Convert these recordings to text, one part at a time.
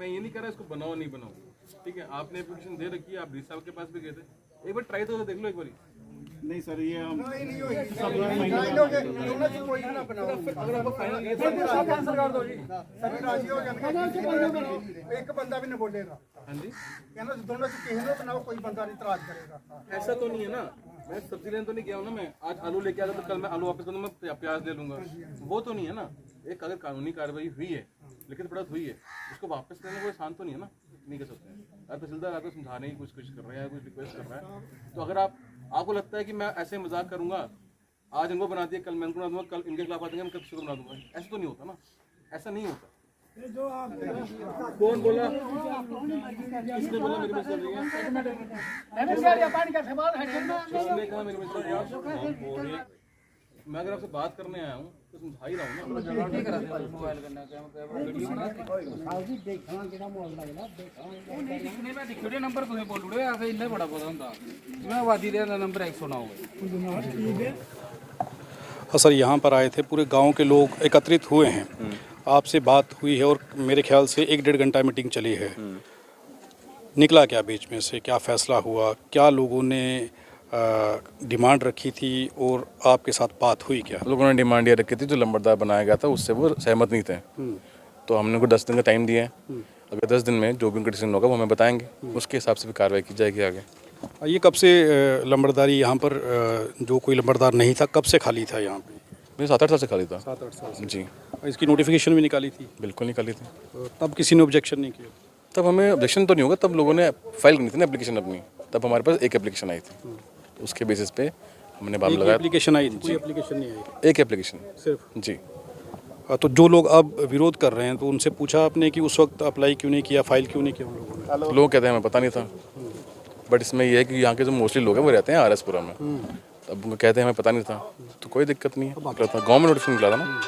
मैं ये नहीं कह रहा इसको बनाओ नहीं बनाओ, ठीक है, आपने एप्लीकेशन दे रखी है, आप डी साहब के पास भी गए थे, एक बार ट्राई तो देख लो एक बार। नहीं सर ये हम अगर आपको फाइनल ये एक बंदा भी नहीं बोलेगा। हाँ जी, कहना दोनों से कहीं ना बनाओ, कोई बंदा नहीं इतराज करेगा। ऐसा तो नहीं है ना, मैं सब्जी लेने तो नहीं गया हूँ ना, मैं आज आलू लेके आया तो कल मैं आलू वापस करूँ, मैं प्याज ले लूंगा, वो तो नहीं है ना। एक अगर कानूनी कार्रवाई हुई है, लिखित पढ़त हुई है, उसको वापस करने कोई आसान तो नहीं है ना, नहीं कर सकते हैं। अगर तहसीलदार आपको समझाने की कुछ कर रहा है, कुछ रिक्वेस्ट कर रहा है, तो अगर आपको लगता है कि मैं ऐसे मजाक करूंगा, आज इनको बना दिया, कल मैं इनको बना दूंगा, कल इनके खिलाफ आ जाएंगे, मैं कल किसी को बना दूंगा, ऐसा तो नहीं होता ना, ऐसा नहीं होता। कौन बोला, किसने बोला मेरी बात चल रही है, किसने कहा मेरी बात चल रही है? मैं अगर आपसे बात करने आया हूँ तो समझा ही रहा हूँ हाँ सर, यहाँ पर आए थे, पूरे गांव के लोग एकत्रित हुए हैं, आपसे बात हुई है और मेरे ख्याल से 1-1.5 घंटा मीटिंग चली है। निकला क्या बीच में से, क्या फैसला हुआ, क्या लोगों ने डिमांड रखी थी और आपके साथ बात हुई क्या? लोगों ने डिमांड ये रखी थी, जो लंबरदार बनाया गया था उससे वो सहमत नहीं थे, तो हमने उनको 10 दिन का टाइम दिया है। अगर 10 दिन में जो भी उनका डिसीजन होगा वो हमें बताएंगे, उसके हिसाब से भी कार्रवाई की जाएगी आगे। ये कब से लंबरदारी यहाँ पर जो कोई लंबरदार नहीं था, कब से खाली था यहाँ पे? मुझे 7-8 साल से खाली था। 7-8 साल से जी, इसकी नोटिफिकेशन भी निकाली थी? बिल्कुल निकाली थी। तब किसी ने ऑब्जेक्शन नहीं किया? तब हमें ऑब्जेक्शन तो नहीं होगा, तब लोगों ने फाइल करनी थी ना एप्लीकेशन अपनी, तब हमारे पास एक एप्लीकेशन आई थी, उसके बेसिस पे हमने बात लगाया। एप्लीकेशन आई थी, कोई एप्लीकेशन नहीं आई? एक एप्लीकेशन सिर्फ? जी। तो जो लोग अब विरोध कर रहे हैं, तो उनसे पूछा आपने कि उस वक्त अप्लाई क्यों नहीं किया, फाइल क्यों नहीं किया उन लोगों ने? लोग कहते हैं हमें पता नहीं था, बट इसमें यह है कि यहाँ के जो मोस्टली लोग हैं वो रहते हैं RS-पुरा में, अब वो कहते हैं हमें पता नहीं था, तो कोई दिक्कत नहीं है, गाँव में नोटिफिकेशन निकला था ना।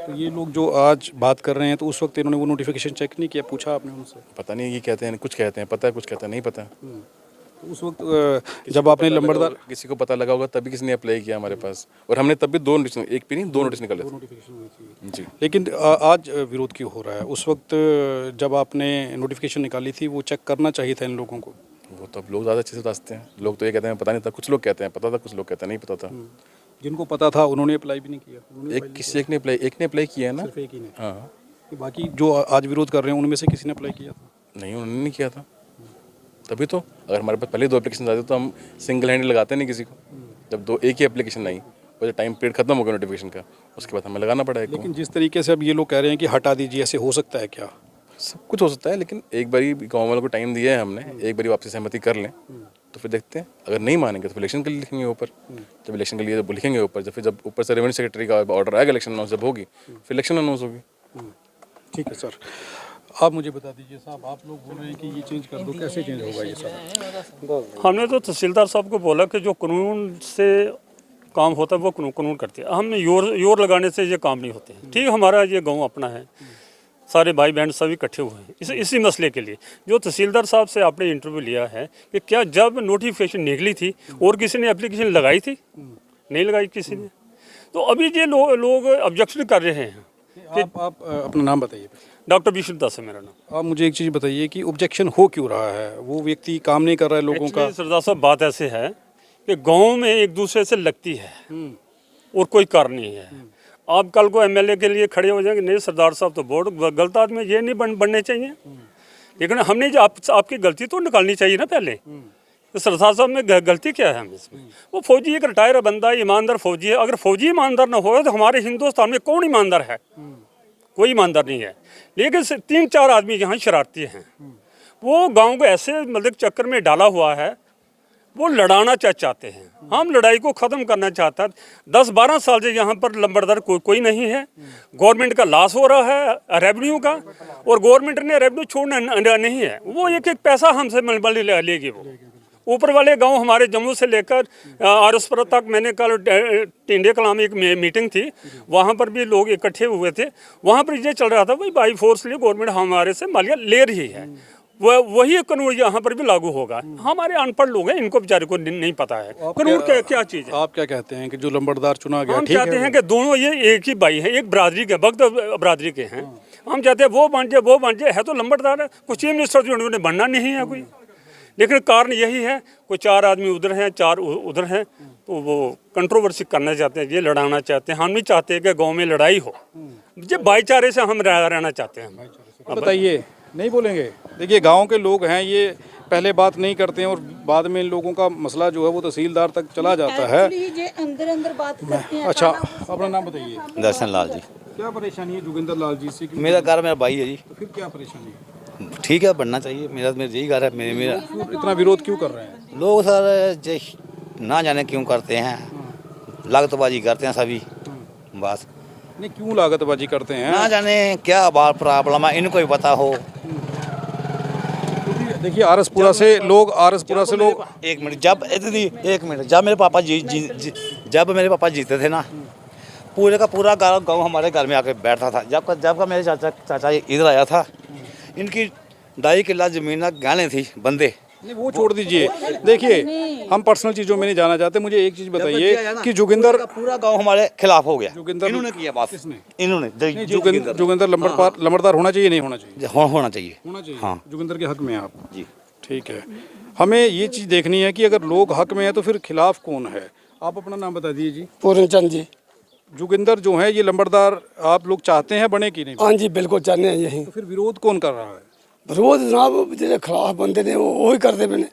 तो ये लोग जो आज बात कर रहे हैं, तो उस वक्त इन्होंने वो नोटिफिकेशन चेक नहीं किया, पूछा आपने उनसे? पता नहीं, ये कहते हैं, कुछ कहते हैं पता है, कुछ कहते हैं नहीं पता। तो उस वक्त जब आपने लंबरदार, किसी को पता लगा होगा तभी किसी ने अप्लाई किया हमारे पास, और हमने तब भी 2 नोटिस, एक भी नहीं 2 नोटिस निकाले थे। नोटिफिकेशन हुई थी जी। लेकिन आज विरोध क्यों हो रहा है? उस वक्त जब आपने नोटिफिकेशन निकाली थी, वो चेक करना चाहिए था इन लोगों को। वो तो अब लोग ज़्यादा अच्छे से बताते हैं, लोग तो ये कहते हैं पता नहीं था, कुछ लोग कहते हैं पता था, कुछ लोग कहते हैं नहीं पता था। जिनको पता था उन्होंने अप्लाई भी नहीं किया? एक ने अप्लाई किया है ना। सिर्फ एक ही ने? हाँ। बाकी जो आज विरोध कर रहे हैं उनमें से किसी ने अप्लाई किया था? नहीं, उन्होंने नहीं किया था, तभी तो अगर हमारे पास पहले 2 एप्लीकेशन आते तो हम सिंगल हैंड लगाते नहीं किसी को। जब एक ही एप्लीकेशन आई और टाइम पीरियड खत्म हो गया नोटिफिकेशन का, उसके बाद हमें लगाना पड़ा है। लेकिन जिस तरीके से अब ये लोग कह रहे हैं कि हटा दीजिए, ऐसे हो सकता है क्या? सब कुछ हो सकता है, लेकिन एक बारी गाँव वालों को टाइम दिया है हमने, एक बारी वापसी सहमति कर लें तो फिर देखते हैं। अगर नहीं मानेंगे तो इलेक्शन के लिए लिखेंगे ऊपर, जब इलेक्शन के लिए जब लिखेंगे ऊपर, जब ऊपर से रेवेन्यू सेक्रेटरी का ऑर्डर आएगा, इलेक्शन अनाउंस जब होगी फिर इलेक्शन अनाउंस होगी। ठीक है सर, आप मुझे बता दीजिए साहब, आप लोग बोल रहे हैं कि ये चेंज कर दो, कैसे चेंज होगा ये सब? हमने तो तहसीलदार साहब को बोला कि जो कानून से काम होता है वो कानून करते हैं, हमने योर लगाने से ये काम नहीं होते। ठीक, हमारा ये गांव अपना है, सारे भाई बहन सभी इकट्ठे हुए हैं इसी मसले के लिए। जो तहसीलदार साहब से आपने इंटरव्यू लिया है कि क्या जब नोटिफिकेशन निकली थी और किसी ने एप्लीकेशन लगाई थी? नहीं लगाई किसी ने। तो अभी ये लोग ऑब्जेक्शन कर रहे हैं। आप अपना नाम बताइए। डॉक्टर विष्णुदास है मेरा नाम। आप मुझे एक चीज़ बताइए कि ऑब्जेक्शन हो क्यों रहा है? वो व्यक्ति काम नहीं कर रहा है लोगों का? सरदार साहब, बात ऐसे है कि गांव में एक दूसरे से लगती है और कोई कारण नहीं है। आप कल को MLA के लिए खड़े हो जाएंगे, नहीं सरदार साहब तो बहुत गलत आदमी, ये नहीं बनने चाहिए। लेकिन हमने जो आपकी गलती तो निकालनी चाहिए ना पहले। तो सरदार साहब में गलती क्या है हम इसमें? वो फौजी, एक रिटायर बंदा, ईमानदार फौजी है। अगर फौजी ईमानदार ना होगा तो हमारे हिंदुस्तान में कौन ईमानदार है? कोई ईमानदार नहीं है। लेकिन 3-4 आदमी यहाँ शरारती हैं, वो गांव को ऐसे मतलब चक्कर में डाला हुआ है, वो लड़ाना चाहते हैं। हम लड़ाई को ख़त्म करना चाहता है। 10-12 साल से यहाँ पर लंबरदार कोई नहीं है। गवर्नमेंट का लॉस हो रहा है रेवेन्यू का, और गवर्नमेंट ने रेवेन्यू छोड़ना नहीं है। वो एक पैसा हमसे लेगी। वो ऊपर वाले गांव हमारे जम्मू से लेकर RS-पुरा तक, मैंने कल टिंडे कला में एक मीटिंग थी, वहाँ पर भी लोग इकट्ठे हुए थे। वहाँ पर ये चल रहा था भाई बाई फोर्स लिए गवर्नमेंट हमारे से मालिया ले रही है। वही कानून यहाँ पर भी लागू होगा। हमारे अनपढ़ लोग हैं, इनको बेचारे को नहीं पता है कानून क्या चीज़ है। आप क्या कहते हैं कि जो लंबरदार चुना गया, हम चाहते हैं कि दोनों ये एक ही भाई हैं, एक बरादरी के, भक्त बरादरी के हैं। हम चाहते हैं वो बन जाए है तो लंबड़दार है, कुछ चीफ मिनिस्टर जो उन्होंने बनना नहीं है कोई, लेकिन कारण यही है कोई 4 आदमी उधर हैं 4 उधर हैं, तो वो कंट्रोवर्सी करना चाहते हैं, ये लड़ाना चाहते हैं। हम नहीं चाहते कि गांव में लड़ाई हो, ये भाईचारे से हम रहना चाहते हैं। बताइए, नहीं बोलेंगे? देखिए गांव के लोग हैं, ये पहले बात नहीं करते हैं और बाद में इन लोगों का मसला जो है वो तहसीलदार तक चला जाता है। अंदर बात करते हैं। अच्छा, अपना नाम बताइए। दर्शन लाल जी। क्या परेशानी है जोगिंदर लाल जी से? मेरा घर मेरा भाई है जी। तो फिर क्या परेशानी है? ठीक है, बनना चाहिए, मेरा यही घर है। मेरा इतना विरोध क्यों कर रहे हैं लोग सर ना जाने क्यों करते हैं, लागतबाजी करते हैं सभी, बस। नहीं, क्यों लागतबाजी करते हैं? ना जाने क्या बात प्रॉब्लम है, इनको ही पता हो। देखिए आरसपुरा से लोग एक मिनट, एक मिनट, जब मेरे पापा जब मेरे पापा जीते थे ना, पूरे का पूरा गांव हमारे घर में आके बैठता था। जब का मेरे चाचा इधर आया था, इनकी 2.5 किला जमीन गहने थी बंदे। नहीं, वो छोड़ दीजिए। देखिए हम पर्सनल चीज़ों में नहीं जाना चाहते। मुझे एक चीज़ बताइए कि जोगिंदर पूरा गांव हमारे खिलाफ हो गया। जोगिंदर इन्होंने किया बात, किसने? इन्होंने। जोगिंदर लंबड़दार होना चाहिए, नहीं होना चाहिए? होना चाहिए, होना चाहिए। हाँ। जोगिंदर के हक में आप जी। ठीक है, हमें ये चीज़ देखनी है कि अगर लोग हक में है तो फिर खिलाफ कौन है। आप अपना नाम बता दीजिए जी। पूर्णचंद जी। जोगिंदर जो है ये लंबड़दार आप लोग चाहते हैं बने कि नहीं? हाँ जी, बिल्कुल चाहते हैं यही। तो फिर विरोध कौन कर रहा है? विरोध जनाब जो खिलाफ बंदे ने वो ही करते पे ने।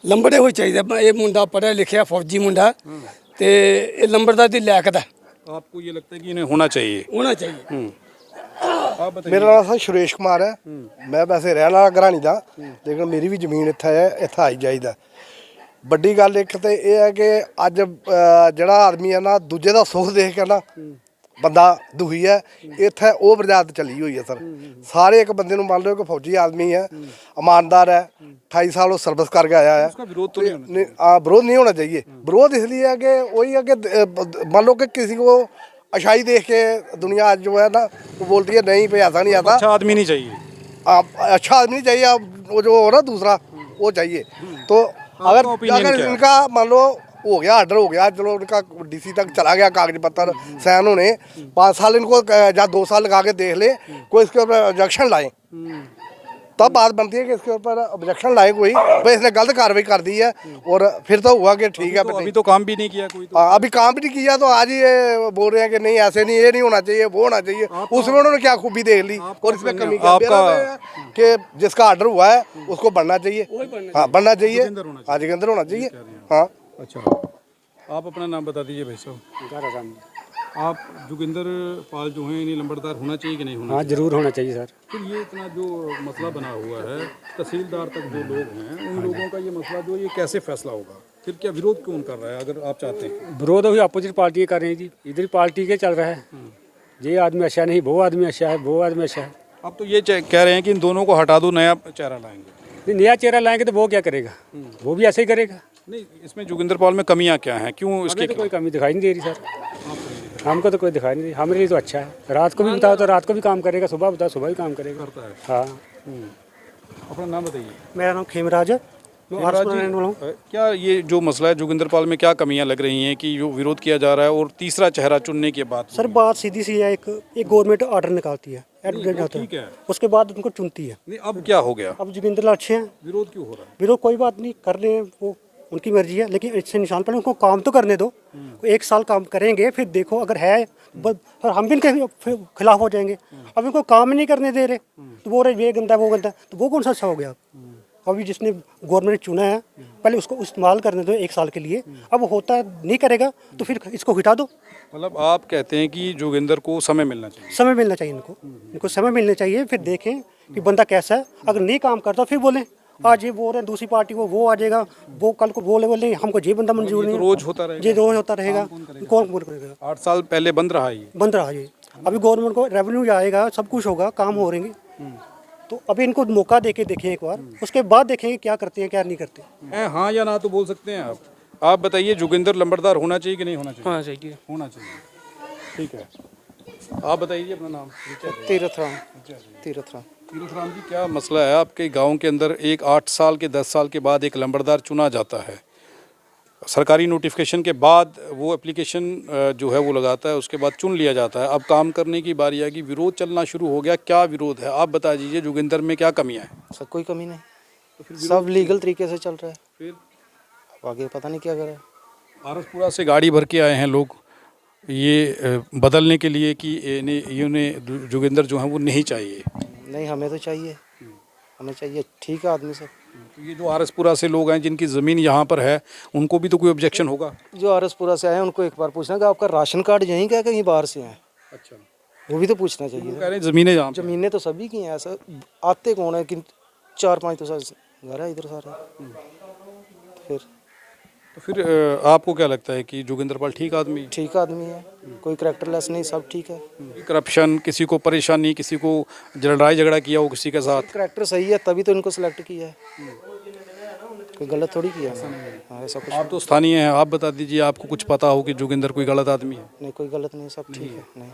लंबड़े होई चाहिए। ये मुंडा पढ़ा लिखा फौजी मुंडा ते ये लंबड़दार दी लायक है। आपको ये लगता है कि इन्हें होना चाहिए? होना चाहिए। आप बताइए। मेरा नाम सर सुरेश कुमार है। मैं वैसे रहने वाला घरानी दा, लेकिन मेरी भी ਜ਼ਮੀਨ ਇੱਥੇ ਹੈ, ਇੱਥੇ ਆਈ ਜਾਈਦਾ। ਵੱਡੀ ਗੱਲ ਇੱਕ ਤੇ ਇਹ ਹੈ ਕਿ ਅੱਜ ਜਿਹੜਾ ਆਦਮੀ ਹੈ ਨਾ, ਦੂਜੇ ਦਾ ਸੁੱਖ ਦੇਖ ਕੇ ਨਾ ਬੰਦਾ ਦੁਖੀ ਹੈ। ਇੱਥੇ ਉਹ ਬਰਜਾਤ ਚੱਲੀ ਹੋਈ ਹੈ ਸਰ। ਸਾਰੇ ਇੱਕ ਬੰਦੇ ਨੂੰ ਮੰਨ ਲਓ ਕਿ ਫੌਜੀ ਆਦਮੀ ਹੈ, ਇਮਾਨਦਾਰ है, 28 साल वो सर्विस करके आया है। उसका विरोध तो नहीं होना चाहिए। विरोध नहीं होना चाहिए। विरोध इसलिए है कि वही है कि मान लो कि किसी को अच्छाई देख के दुनिया आज जो है ना वो बोलती है नहीं भाई ऐसा नहीं आता। अच्छा आदमी नहीं चाहिए? अच्छा आदमी नहीं चाहिए, वो जो हो ना दूसरा वो चाहिए। तो अगर इनका मान लो हो गया, ऑर्डर हो गया, चलो उनका डीसी तक चला गया, कागज पत्र साइन होने, 5 साल इनको या 2 साल लगा के देख ले, कोई इसके ऊपर ऑब्जेक्शन लाए, तब बात बनती है कि इसके ऊपर ऑब्जेक्शन लाए कोई, भाई इसने गलत कार्रवाई कर दी है और फिर तो हुआ कि ठीक है। अभी तो काम भी नहीं किया कोई तो। अभी काम भी नहीं किया तो आज ही ये बोल रहे हैं कि नहीं ऐसे नहीं, ये नहीं होना चाहिए, वो होना चाहिए। उसमें उन्होंने क्या खूबी देख ली और इसमें कमी क्या कि जिसका ऑर्डर हुआ है उसको बनना चाहिए। हाँ, बनना चाहिए। हाँ, जोगिंदर होना चाहिए। हाँ। अच्छा, आप अपना नाम बता दीजिए भाई साहब। आप जोगिंदर पाल जो हैं इन्हें लंबड़दार होना चाहिए कि नहीं होना? हाँ, जरूर होना चाहिए सर। फिर ये इतना जो मसला बना हुआ है, तहसीलदार तक जो लोग हैं उन लोगों का ये मसला जो ये कैसे फैसला होगा? फिर क्या विरोध कौन कर रहा है अगर आप चाहते हैं? विरोध अभी अपोजिट पार्टी कर रही है जी, इधर पार्टी के चल रहा है। ये आदमी अच्छा नहीं, वो आदमी अच्छा है, वो आदमी अच्छा है। अब तो ये कह रहे हैं कि इन दोनों को हटा दो, नया चेहरा लाएंगे। नया चेहरा लाएंगे तो वो क्या करेगा? वो भी ऐसे ही करेगा। नहीं, इसमें जोगिंदर पाल में कमियां क्या हैं? क्यों इसके तो कोई कमी दिखाई नहीं दे रही सर। हमको तो कोई दिखाई नहीं दे रही। हमारे लिए तो अच्छा है। रात को भी बताओ तो रात को भी काम करेगा, सुबह बताओ सुबह भी काम करेगा। करता है। हाँ। अपना नाम बताइए। मेरा नाम खेमराज है। क्या ये जो मसला है जोगिंदर पाल में क्या कमियां लग रही हैं कि जो विरोध किया जा रहा है और तीसरा चेहरा चुनने के बाद? सर बात सीधी सी है, एक गवर्नमेंट ऑर्डर निकालती है, एडवर्टाइज होता ठीक है, उसके बाद उनको चुनती है। नहीं, अब क्या हो गया? अब जोगिंदर लाल अच्छे हैं, विरोध क्यों हो रहा है? विरोध कोई बात नहीं, कर रहे हैं, वो उनकी मर्जी है, लेकिन इससे निशान पड़े उनको काम तो करने दो। 1 साल काम करेंगे, फिर देखो अगर है और हम भी इनके खिलाफ हो जाएंगे। अब इनको काम ही नहीं करने दे रहे तो वो रहे ये गंदा वो गंदा, तो वो कौन सा अच्छा हो गया? अभी जिसने गवर्नमेंट ने चुना है पहले उसको इस्तेमाल करने दो 1 साल के लिए। अब होता है नहीं करेगा तो फिर इसको हटा दो। मतलब आप कहते हैं कि जोगिंदर को समय मिलना चाहिए? समय मिलना चाहिए इनको समय मिलना चाहिए, फिर देखें कि बंदा कैसा है। अगर नहीं काम करता फिर बोलें। आज ये बोल रहे हैं दूसरी पार्टी को, वो आ जाएगा, वो कल को बोले हमको ये बंदा मंजूर नहीं। रोज होता रहेगा, ये रोज होता रहेगा। कौन करेगा? 8 साल पहले बंद रहा ये, बंद रहा ये। अभी गवर्नमेंट को रेवेन्यू आएगा, सब कुछ होगा, काम हो रहेंगे। तो अभी इनको मौका देके देखें एक बार, उसके बाद देखेंगे क्या करते हैं क्या नहीं करते। हाँ या ना तो बोल सकते हैं आप बताइए जोगिंदर लंबड़दार होना चाहिए कि नहीं होना चाहिए? होना चाहिए। होना चाहिए, ठीक है। आप बताइए अपना नाम। तीरथ राम जी, क्या मसला है आपके गांव के अंदर? एक 8 साल के 10 साल के बाद एक लंबड़दार चुना जाता है, सरकारी नोटिफिकेशन के बाद वो एप्लीकेशन जो है वो लगाता है, उसके बाद चुन लिया जाता है। अब काम करने की बारी आएगी, विरोध चलना शुरू हो गया। क्या विरोध है आप बता दीजिए, जोगिंदर में क्या कमियां हैं? सर कोई कमी नहीं, सब लीगल तरीके से चल रहा है। फिर अब आगे पता नहीं क्या करे। आरसपुरा से गाड़ी भर के आए हैं लोग ये बदलने के लिए कि इन्हें जोगिंदर जो है वो नहीं चाहिए। नहीं, हमें तो चाहिए, हमें चाहिए, ठीक है आदमी सब। तो ये जो आरसपुरा से लोग हैं जिनकी ज़मीन यहाँ पर है, उनको भी तो कोई ऑब्जेक्शन होगा? जो आरसपुरा से आए हैं उनको एक बार पूछना कि आपका राशन कार्ड यहीं का कहीं बाहर से है? अच्छा, वो भी तो पूछना कह चाहिए। रहे हैं ज़मीनें जहाँ पे। ज़मीनें तो सभी की हैं, ऐसा आते कौन है कि 4-5 तो घर है इधर सारे। फिर आपको क्या लगता है कि जोगिंदर पाल ठीक आदमी है? ठीक आदमी है, कोई करैक्टरलेस नहीं, सब ठीक है। करप्शन, किसी को परेशानी, किसी को लड़ाई झगड़ा किया हो किसी के साथ? करैक्टर सही है तभी तो इनको सिलेक्ट किया है, कोई गलत थोड़ी किया है। हाँ, ऐसा कुछ आप तो स्थानीय हैं, आप बता दीजिए, आपको कुछ पता हो कि जोगिंदर कोई गलत आदमी है? नहीं, कोई गलत नहीं, सब ठीक है। नहीं,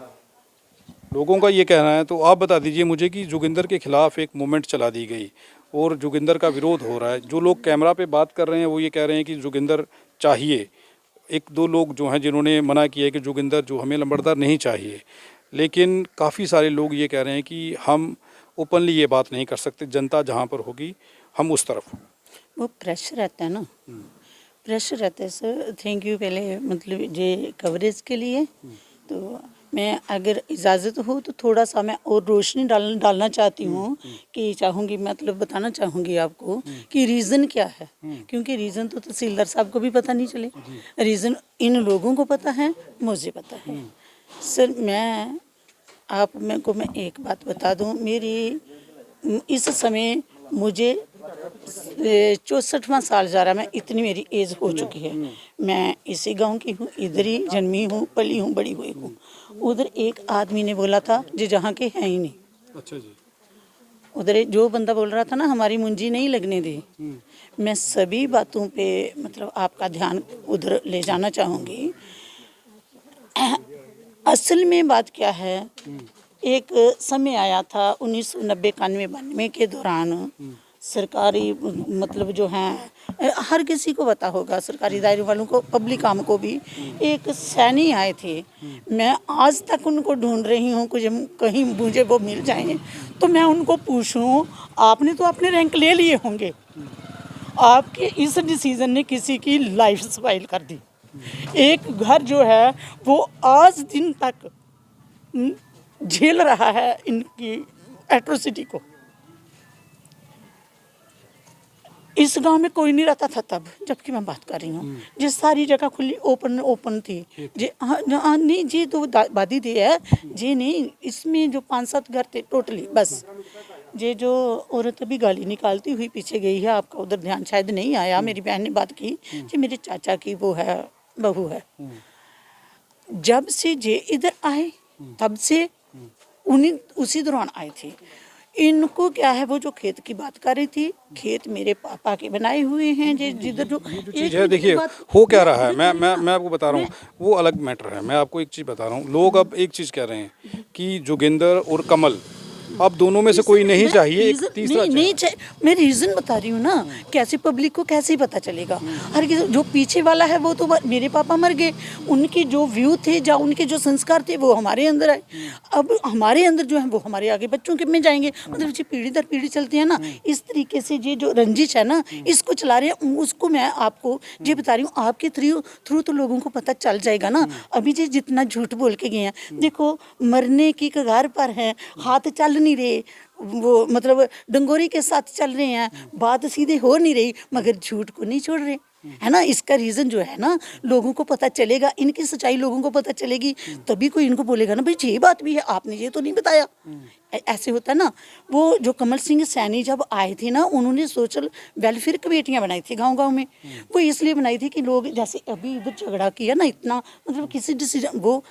लोगों का ये कहना है, तो आप बता दीजिए मुझे कि जोगिंदर के खिलाफ एक मूवमेंट चला दी गई और जोगिंदर का विरोध हो रहा है। जो लोग कैमरा पे बात कर रहे हैं वो ये कह रहे हैं कि जोगिंदर चाहिए। 1-2 लोग जो हैं जिन्होंने मना किया है कि जोगिंदर जो हमें लंबड़दार नहीं चाहिए, लेकिन काफ़ी सारे लोग ये कह रहे हैं कि हम ओपनली ये बात नहीं कर सकते, जनता जहाँ पर होगी हम उस तरफ। वो प्रेशर रहता है ना, प्रेशर रहता है सर। थैंक यू पहले मतलब ये कवरेज के लिए। तो मैं अगर इजाज़त हो तो थोड़ा सा मैं और रोशनी डालना चाहती हूँ कि चाहूँगी मतलब बताना चाहूँगी आपको कि रीज़न क्या है, क्योंकि रीज़न तो तहसीलदार साहब को भी पता नहीं चले, रीज़न इन लोगों को पता है, मुझे पता है। सर मैं एक बात बता दूँ, मेरी इस समय मुझे 64वां साल जा रहा, मैं इतनी मेरी एज हो चुकी है। मैं इसी गांव की हूँ, इधर ही जन्मी हूँ, पली हूँ, बड़ी हुई हूँ। उधर एक आदमी ने बोला था जो जहाँ के हैं ही नहीं। अच्छा जी। उधर जो बंदा बोल रहा था ना हमारी मुंजी नहीं लगने दी। मैं सभी बातों पे मतलब आपका ध्यान उधर ले जाना चाहूँगी। असल में बात क्या है, एक समय आया था 1990-91 के दौरान सरकारी मतलब जो हैं हर किसी को पता होगा, सरकारी दायरे वालों को, पब्लिक काम को भी, एक सैनी आए थे। मैं आज तक उनको ढूंढ रही हूँ, कुछ कहीं मुझे वो मिल जाएं तो मैं उनको पूछूं, आपने तो अपने रैंक ले लिए होंगे, आपके इस डिसीज़न ने किसी की लाइफ स्पाइल कर दी। एक घर जो है वो आज दिन तक झेल रहा है इनकी एट्रोसिटी को। इस गांव में कोई नहीं रहता था तब जबकि मैं बात कर रही हूँ, जिस सारी जगह खुली ओपन थी जी। हाँ नहीं जी, तो बादी दी है जी, नहीं इसमें जो 5-7 घर थे टोटली बस। ये जो औरत अभी गाली निकालती हुई पीछे गई है, आपका उधर ध्यान शायद नहीं आया, मेरी बहन ने बात की जी, मेरे चाचा की वो है बहू है। जब से जे इधर आए तब से उसी दौरान आए थे। इनको क्या है, वो जो खेत की बात कर रही थी, खेत मेरे पापा के बनाए हुए हैं जिधर जो चीज़ है। देखिए हो क्या रहा है, मैं आपको बता रहा हूँ, वो अलग मैटर है। मैं आपको एक चीज़ बता रहा हूँ, लोग अब एक चीज़ कह रहे हैं कि जोगिंदर और कमल, अब दोनों में से कोई नहीं चाहिए, एक तीसरा नहीं चाहिए। मैं रीज़न बता रही हूँ ना, कैसे पब्लिक को कैसे पता चलेगा। हर किसी जो पीछे वाला है वो तो मेरे पापा मर गए, उनकी जो व्यू थे या उनके जो संस्कार थे वो हमारे अंदर आए। अब हमारे अंदर जो है वो हमारे आगे बच्चों के में जाएंगे, मतलब जो पीढ़ी दर पीढ़ी चलती है ना, इस तरीके से ये जो रंजिश है ना, इसको चला रहे हैं। उसको मैं आपको ये बता रही हूँ, आपके थ्रू तो लोगों को पता चल जाएगा ना। अभी जो जितना झूठ बोल के गए हैं, देखो मरने की कगार पर हैं, हाथ चल नहीं रहे, वो मतलब डंगोरी के साथ चल रहे हैं, बात सीधे हो नहीं रही, मगर झूठ को नहीं छोड़ रहे, है ना। इसका रीज़न जो है ना, लोगों को पता चलेगा, इनकी सच्चाई लोगों को पता चलेगी, तभी कोई इनको बोलेगा ना भाई ये बात भी है, आपने ये तो नहीं बताया। ऐसे होता है ना। वो जो कमल सिंह सैनी जब आए थे ना, उन्होंने सोशल वेलफेयर कमेटियाँ बनाई थी गांव-गांव में। वो इसलिए बनाई थी कि लोग, जैसे अभी इधर झगड़ा किया ना इतना, मतलब किसी डिसीजन, वो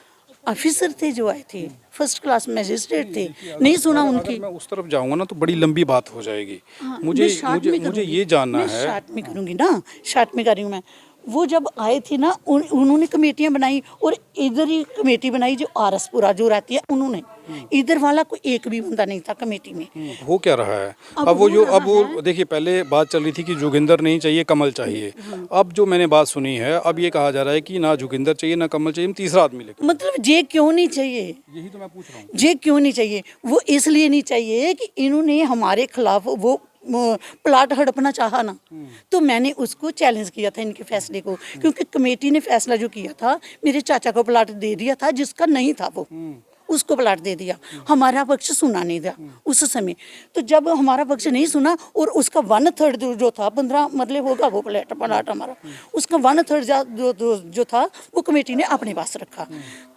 ऑफिसर थे जो आए थे, फर्स्ट क्लास मैजिस्ट्रेट थे, नहीं सुना उनकी। मैं उस तरफ जाऊंगा ना तो बड़ी लंबी बात हो जाएगी। मुझे ये जानना है, शार्ट में करूंगी ना, शार्ट में कर रही हूँ मैं। वो जब आए थे ना उन्होंने कमेटियां बनाई और इधर ही कमेटी बनाई जो आरएसपुरा जो रहती है उन्होंने, इधर वाला कोई एक भी बंदा नहीं था कमेटी में। हो क्या रहा है अब वो देखिए, पहले बात चल रही थी कि जोगिंदर नहीं चाहिए कमल चाहिए। अब जो मैंने बात सुनी है अब ये कहा जा रहा है कि ना जोगिंदर चाहिए ना कमल चाहिए, तीसरा आदमी लेकर। मतलब ये क्यों नहीं चाहिए, यही तो मैं पूछ रहा हूँ। ये क्यों नहीं चाहिए? वो इसलिए नहीं चाहिए कि इन्होंने हमारे खिलाफ वो प्लाट हड़पना चाहा ना, तो मैंने उसको चैलेंज किया था इनके फैसले को, क्योंकि कमेटी ने फैसला जो किया था मेरे चाचा को प्लाट दे दिया था जिसका नहीं था, वो उसको प्लाट दे दिया, हमारा पक्ष सुना नहीं था उस समय। तो जब हमारा पक्ष नहीं सुना और उसका 1/3 जो था 15 मतलब होगा वो प्लाट हमारा, उसका 1/3 जो था वो कमेटी ने अपने पास रखा।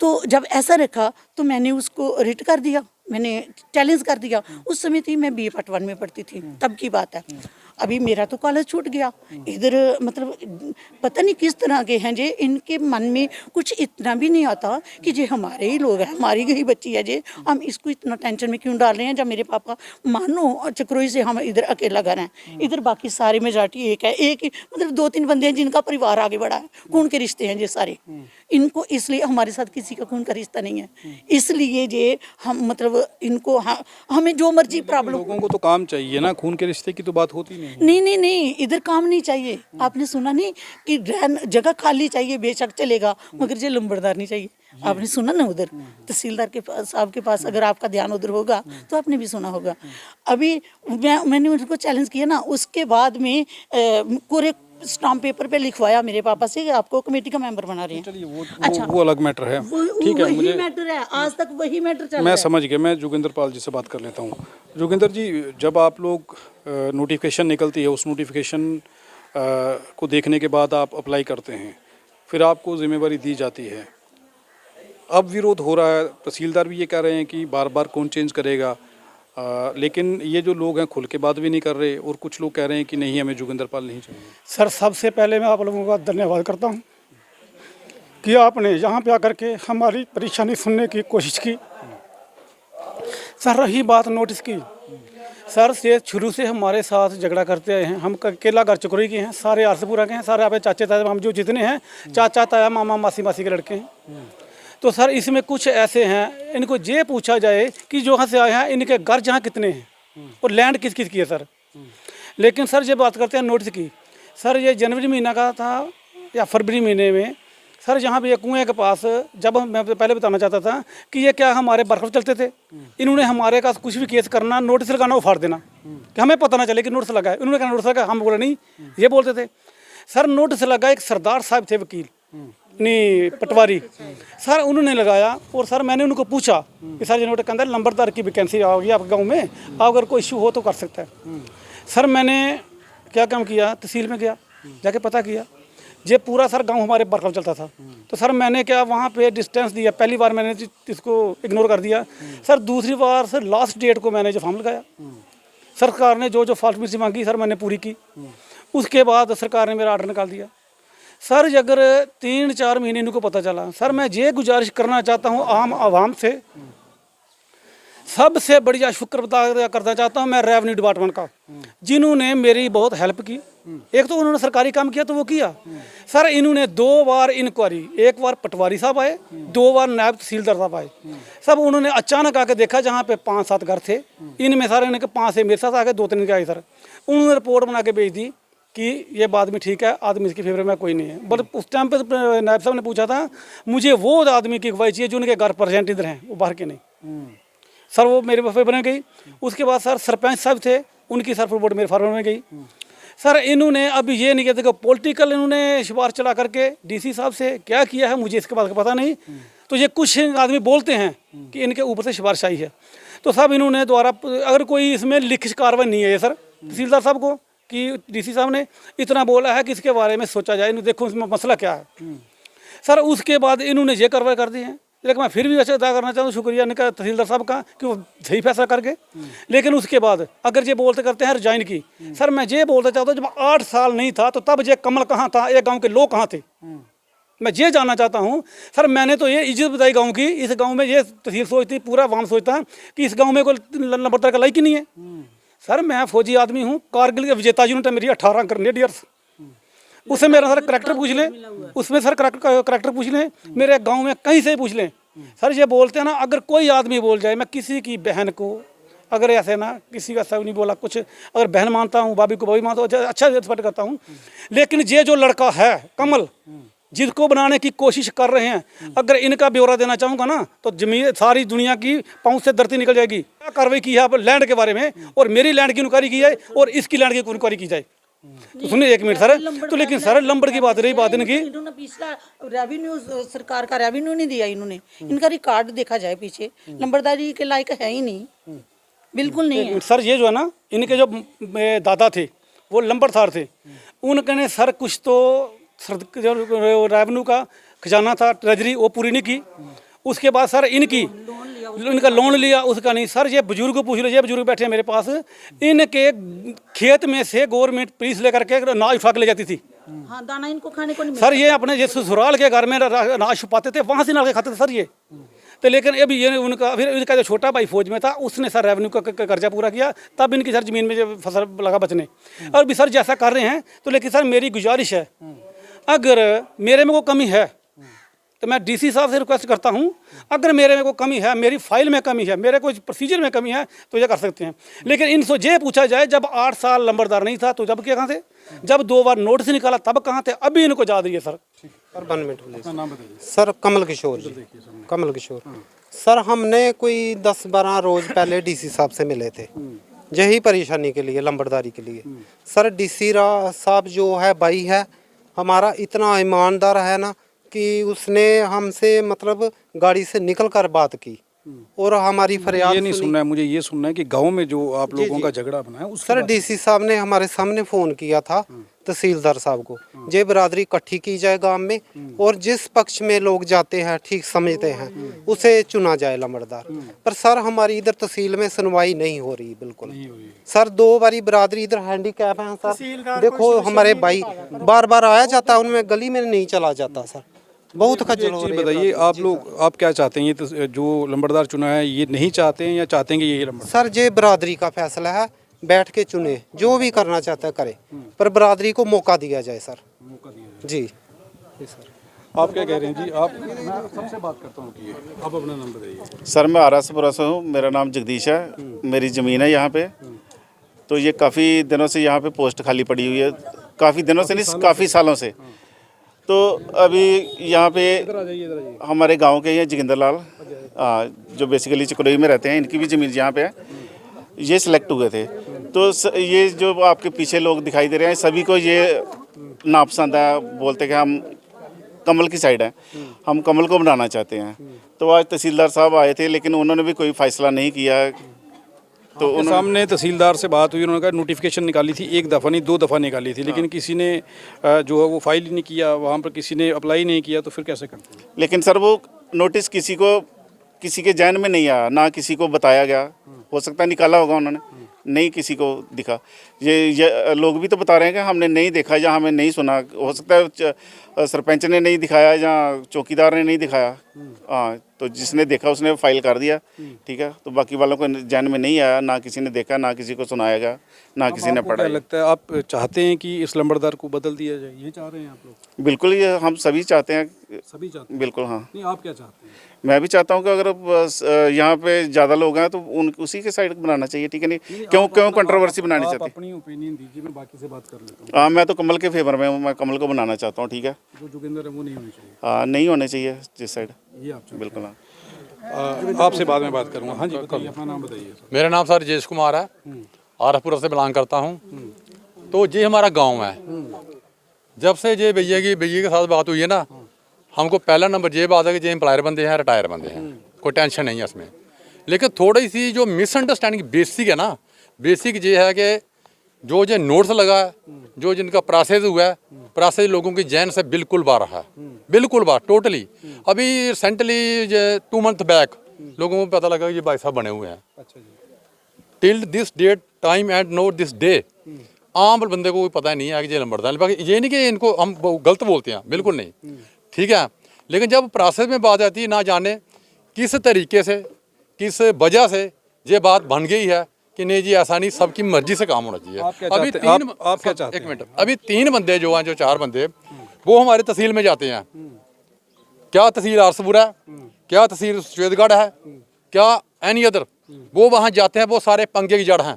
तो जब ऐसा रखा तो मैंने उसको रिट कर दिया, मैंने चैलेंज कर दिया। उस समय थी मैं BA Part 1 में पढ़ती थी, तब की बात है। अभी मेरा तो कॉलेज छूट गया इधर, मतलब पता नहीं किस तरह के हैं जे, इनके मन में कुछ इतना भी नहीं आता कि जे हमारे ही लोग हैं, हमारी ही बच्ची है जे, हम इसको इतना टेंशन में क्यों डाल रहे हैं। जब मेरे पापा मानो चक्रोई से हम इधर अकेला घर हैं, इधर बाकी सारे मेजॉरिटी एक है, एक ही मतलब 2-3 बंदे हैं जिनका परिवार आगे बढ़ा है, खून के रिश्ते हैं ये सारे। इनको इसलिए हमारे साथ किसी का खून का रिश्ता नहीं है, इसलिए जे हम मतलब इनको हमें जो मर्जी प्रॉब्लम। लोगों को तो काम चाहिए ना, खून के रिश्ते की तो बात होती नहीं। नहीं, इधर काम नहीं चाहिए। आपने सुना नहीं कि जगह खाली चाहिए, बेशक चलेगा, मगर ये लंबड़दार नहीं चाहिए। आपने सुना ना उधर तहसीलदार के पास, आपके पास अगर आपका ध्यान उधर होगा तो आपने भी सुना होगा। अभी मैंने उनको चैलेंज किया ना, उसके बाद में पूरे स्टाम्प पेपर पे लिखवाया मेरे पापा से कि आपको कमेटी का मेंबर बना रहे हैं। अच्छा, वो अलग मैटर है, ठीक है। मुझे मैटर है, आज तक वही मैटर चल रहा है। मैं समझ गया। मैं जोगिंदर पाल जी से बात कर लेता हूँ। जोगिंदर जी, जब आप लोग नोटिफिकेशन निकलती है, उस नोटिफिकेशन को देखने के बाद आप अप्लाई करते हैं, फिर आपको जिम्मेवारी दी जाती है, अब विरोध हो रहा है, तहसीलदार भी ये कह रहे हैं कि बार बार कौन चेंज करेगा, लेकिन ये जो लोग हैं खुल के बात भी नहीं कर रहे, और कुछ लोग कह रहे हैं कि नहीं हमें जोगिंदर पाल नहीं चाहिए। सर, सबसे पहले मैं आप लोगों का धन्यवाद करता हूँ कि आपने यहाँ पे आकर के हमारी परेशानी सुनने की कोशिश की। सर, रही बात नोटिस की, सर से शुरू से हमारे साथ झगड़ा करते आए हैं। हम केला घर चुकरी के हैं, सारे आरसपुरा के हैं, सारे आप चाचे ताया हम जो जितने हैं, चाचा ताया मामा मासी मासी के लड़के हैं। तो सर इसमें कुछ ऐसे हैं, इनको ये पूछा जाए कि जो यहाँ से आए हैं इनके घर जहाँ कितने हैं और लैंड किस किस की है सर। लेकिन सर ये बात करते हैं नोटिस की, सर ये जनवरी महीना का था या फरवरी महीने में, सर यहाँ पे कुएँ के पास, जब मैं पहले बताना चाहता था कि ये क्या हमारे बर्फ चलते थे, इन्होंने हमारे पास कुछ भी केस करना, नोटिस लगाना, उफाड़ देना कि हमें पता ना चले कि नोटिस लगा है। उन्होंने कहा नोटिस लगा, हम बोले नहीं, ये बोलते थे। सर नोटिस लगा, एक सरदार साहब थे वकील नहीं पटवारी, सर उन्होंने लगाया। और सर मैंने उनको पूछा कि सर ये नोटिस के अंदर नंबरदार की वैकेंसी आ गई आपके गाँव में, आप अगर कोई इशू हो तो कर सकता है। सर मैंने क्या काम किया, तहसील में गया, जाके पता किया, ये पूरा सर गांव हमारे बरखल चलता था। तो सर मैंने क्या वहाँ पे डिस्टेंस दिया, पहली बार मैंने इसको इग्नोर कर दिया। सर दूसरी बार सर लास्ट डेट को मैंने जो फॉर्म लगाया, सरकार ने जो जो फॉर्मेलिटी मांगी सर मैंने पूरी की। उसके बाद सरकार ने मेरा ऑर्डर निकाल दिया। सर अगर 3-4 महीने इनको पता चला, सर मैं ये गुजारिश करना चाहता हूँ आम आवाम से, सबसे बढ़िया शुक्र अदा करना चाहता हूँ मैं रेवेन्यू डिपार्टमेंट का, जिन्होंने मेरी बहुत हेल्प की। एक तो उन्होंने सरकारी काम किया तो वो किया। सर इन्होंने 2 बार इंक्वायरी, एक बार पटवारी साहब आए, 2 बार नायब तहसीलदार साहब आए। सब उन्होंने अचानक आके देखा, जहाँ पे 5-7 घर थे, इनमें सारे इनके 5 से मेरे साथ आ गए, 2-3 के आए। सर उन्होंने रिपोर्ट बना के भेज दी कि ये बात भी ठीक है, आदमी इसके फेवर में कोई नहीं है। बट उस टाइम पे नायब साहब ने पूछा था मुझे वो आदमी की अगुवाई चाहिए जो उनके घर प्रेजेंट इधर हैं, वो बाहर के नहीं। सर वो मेरे फेवर में गई। उसके बाद सर सरपंच साहब थे, उनकी सर रिपोर्ट मेरे फेवर में गई। सर इन्होंने अभी ये नहीं कहते कि पॉलिटिकल इन्होंने सिफारिश चला करके डीसी साहब से क्या किया है, मुझे इसके बात का पता नहीं। तो ये कुछ आदमी बोलते हैं कि इनके ऊपर से सिफारिश आई है। तो साहब इन्होंने द्वारा, अगर कोई इसमें लिखित कार्रवाई नहीं है सर तहसीलदार साहब को कि डीसी साहब ने इतना बोला है कि इसके बारे में सोचा जाए, देखो इसमें मसला क्या है। सर उसके बाद इन्होंने ये कार्रवाई कर दी है। लेकिन मैं फिर भी अच्छा अदा करना चाहता हूँ, शुक्रिया इनका तहसीलदार साहब का कि वो सही फैसला करके। लेकिन उसके बाद अगर ये बोलते करते हैं रिजाइन की, सर मैं ये बोलना चाहता हूँ जब 8 साल नहीं था तो तब ये कमल कहाँ था, ये गांव के लोग कहाँ थे, मैं ये जानना चाहता हूँ। सर मैंने तो ये इज्जत बताई गांव की, इस गांव में ये तहसील सोचती, पूरा वाम सोचता कि इस गाँव में कोई नंबरदार का लायक ही नहीं है। सर मैं फौजी आदमी हूँ, कारगिल के विजेता यूनिट है मेरी 18 ग्रेनेडियर्स। उससे मेरा सर करैक्टर पूछ लें, उसमें सर करैक्टर पूछ लें, मेरे गांव में कहीं से पूछ लें। सर ये बोलते हैं ना, अगर कोई आदमी बोल जाए, मैं किसी की बहन को अगर ऐसे ना किसी का सब नहीं बोला कुछ, अगर बहन मानता हूँ, भाभी को भाभी मानता हूँ, अच्छा रिस्पेक्ट करता हूँ, लेकिन ये जो लड़का है कमल जिसको बनाने की कोशिश कर रहे हैं, अगर इनका ब्यौरा देना चाहूँगा ना तो जमीन सारी दुनिया की पाँव से धरती निकल जाएगी। क्या कार्रवाई की है आप लैंड के बारे में, और मेरी लैंड की इंक्वायरी की जाए और इसकी लैंड की इंक्वायरी की जाए। तो सुनिए एक मिनट सर, तो लेकिन सर लंबड़ की बात रही बात इनकी, इन्होंने पिछला रेवेन्यू सरकार का रेवेन्यू नहीं दिया इन्होंने, इनका रिकॉर्ड देखा जाए पीछे लंबड़दारी के लायक है ही नहीं, बिल्कुल नहीं है। सर ये जो है ना, इनके जो दादा थे वो लंबड़दार थे, उनके सर कुछ तो जो रेवेन्यू का खजाना था ट्रेजरी वो पूरी नहीं की, उसके बाद सर इनका लोन लिया उसका नहीं। सर ये बुजुर्ग को पूछ लो, ये बुजुर्ग बैठे हैं मेरे पास, इनके खेत में से गवर्नमेंट पुलिस लेकर के अनाज उठा के ले जाती थी। हाँ, दाना इनको खाने को नहीं सर ये अपने ये ससुराल के घर में अनाज छुपाते थे, वहाँ से निकाल के खाते थे सर ये। तो लेकिन अभी ये उनका फिर इनका जो छोटा भाई फौज में था उसने सर रेवेन्यू का कर्जा पूरा किया, तब इनकी सर ज़मीन में जो फसल लगा बचने। और भी सर जैसा कर रहे हैं, तो लेकिन सर मेरी गुजारिश है, अगर मेरे में कोई कमी है तो मैं डीसी साहब से रिक्वेस्ट करता हूं, अगर मेरे में कोई कमी है, मेरी फाइल में कमी है, मेरे कोई प्रोसीजर में कमी है तो ये कर सकते हैं। लेकिन इनसे ये पूछा जाए जब 8 साल लंबड़दार नहीं था तो जब क्या कहाँ थे, जब 2 बार नोटिस निकाला तब कहाँ थे, अभी इनको याद रही है सर। सर 1 मिनट नाम बताइए। सर कमल किशोर जी, कमल किशोर। सर हमने कोई 10-12 रोज पहले डीसी साहब से मिले थे यही परेशानी के लिए, लंबड़दारी के लिए। सर डीसी साहब जो है भाई है हमारा, इतना ईमानदार है ना कि उसने हमसे मतलब गाड़ी से निकल कर बात की और हमारी फरियाद ये नहीं सुनना है, मुझे ये सुनना है कि गांव में जो आप लोगों का झगड़ा बना है सर डीसी साहब ने हमारे सामने फ़ोन किया था तहसीलदार साहब को, ये बरादरी इकट्ठी की जाए गांव में और जिस पक्ष में लोग जाते हैं ठीक समझते हैं उसे चुना जाए लंबड़दार। पर सर हमारी इधर तहसील में सुनवाई नहीं हो रही बिल्कुल। सर 2 बारी बरादरी इधर हैंडीकैप है सर, देखो हमारे भाई बार बार आया जाता है, उनमें गली में नहीं चला जाता सर, बहुत खज्जल हो रही है। बताइए आप लोग, आप क्या चाहते हैं, ये तो जो लंबड़दार चुना है ये नहीं चाहते हैं या चाहते हैं कि ये लंबड़दार? सर ये बरादरी का फैसला है, बैठ के चुने, जो भी करना चाहता है करे, पर बरादरी को मौका दिया जाए सर। मौका दिया जाए जी सर। आप क्या कह रहे हैं जी? आप, मैं सबसे बात करता हूँ कि आप अपना नाम बताइए। सर मैं आरासपुरा से हूँ, मेरा नाम जगदीश है, मेरी ज़मीन है यहाँ पे। तो ये काफ़ी दिनों से यहाँ पे पोस्ट खाली पड़ी हुई है, काफ़ी दिनों से नहीं काफ़ी सालों से। तो अभी यहाँ पे हमारे गांव के हैं जोगिंदर लाल, जो बेसिकली चिकरोई में रहते हैं, इनकी भी ज़मीन यहाँ पे है, ये सिलेक्ट हुए थे। तो ये जो आपके पीछे लोग दिखाई दे रहे हैं सभी को ये नापसंद है, बोलते कि हम कमल की साइड हैं, हम कमल को बनाना चाहते हैं। तो आज तहसीलदार साहब आए थे लेकिन उन्होंने भी कोई फैसला नहीं किया। तो उनके सामने तहसीलदार से बात हुई, उन्होंने कहा नोटिफिकेशन निकाली थी, 1 दफ़ा नहीं 2 दफ़ा निकाली थी, लेकिन किसी ने जो है वो फाइल ही नहीं किया, वहाँ पर किसी ने अप्लाई नहीं किया, तो फिर कैसे करते हैं? लेकिन सर वो नोटिस किसी के जहन में नहीं आया, ना किसी को बताया गया, हो सकता है निकाला होगा उन्होंने, नहीं किसी को दिखा। ये लोग भी तो बता रहे हैं कि हमने नहीं देखा या हमें नहीं सुना, हो सकता है सरपंच ने नहीं दिखाया या चौकीदार ने नहीं दिखाया। हाँ, तो जिसने देखा उसने फाइल कर दिया, ठीक है। तो बाकी वालों को जहन में नहीं आया, ना किसी ने देखा, ना किसी को सुनाया गया, ना किसी ने पढ़ा। लगता है आप चाहते हैं कि इस लंबड़दार को बदल दिया जाए, ये चाह रहे हैं आप लोग? बिल्कुल, ये हम सभी चाहते हैं। सभी चाहते हैं? बिल्कुल हाँ। नहीं, आप क्या चाहते हैं? मैं भी चाहता हूँ कि अगर यहाँ पे ज़्यादा लोग हैं तो उसी के साइड बनाना चाहिए, ठीक है। नहीं क्यों कंट्रोवर्सी बनानी चाहती? अपनी ओपिनियन दीजिए, मैं बाकी से बात कर लेता हूँ। हाँ, मैं तो कमल के फेवर में हूँ, मैं कमल को बनाना चाहता हूँ, ठीक है। जो जोगिंदर है वो नहीं होनी चाहिए? हाँ, नहीं होने चाहिए जिस साइड, ये आप बिल्कुल। हाँ, आपसे बाद में बात करूँगा। हाँ जी बताइए, अपना नाम बताइए। मेरा नाम सर राजेश कुमार है, आरसपुरा से बिलोंग करता हूँ। तो ये हमारा गांव है। जब से ये भैया के साथ बात हुई है ना, हमको पहला नंबर ये बात है कि ये एम्प्लॉयर बंदे हैं, रिटायर बंदे हैं, कोई टेंशन नहीं है इसमें। लेकिन थोड़ी सी जो मिसअंडरस्टैंडिंग बेसिक है ना, बेसिक ये है कि जो नोट्स लगा है, जो जिनका प्रोसेस हुआ है, प्रोसेस लोगों की जहन से बिल्कुल बाहर है, बिल्कुल बाहर टोटली। अभी रिसेंटली 2 मंथ बैक लोगों को पता लगा कि ये भाई साहब बने हुए हैं। Till this date time and note this day आम बंदे को पता नहीं है कि ये लंबड़दार। बाकी ये नहीं कि इनको हम गलत बोलते हैं, बिल्कुल नहीं, ठीक है। लेकिन जब प्रोसेस में बात आती है, ना जाने किस तरीके से, किस वजह से ये बात बन गई है कि नहीं जी ऐसा नहीं, सबकी मर्जी से काम होना चाहिए। आप क्या अभी चाहते हैं? तीन आप क्या चाहते एक मिनट, अभी 3 बंदे जो हैं, जो 4 बंदे वो हमारे तहसील में जाते हैं। क्या तहसील आरसपुरा है, क्या तहसील श्वेतगढ़ है, क्या एनी अदर, वो वहाँ जाते हैं, वो सारे पंगे की जड़ हैं।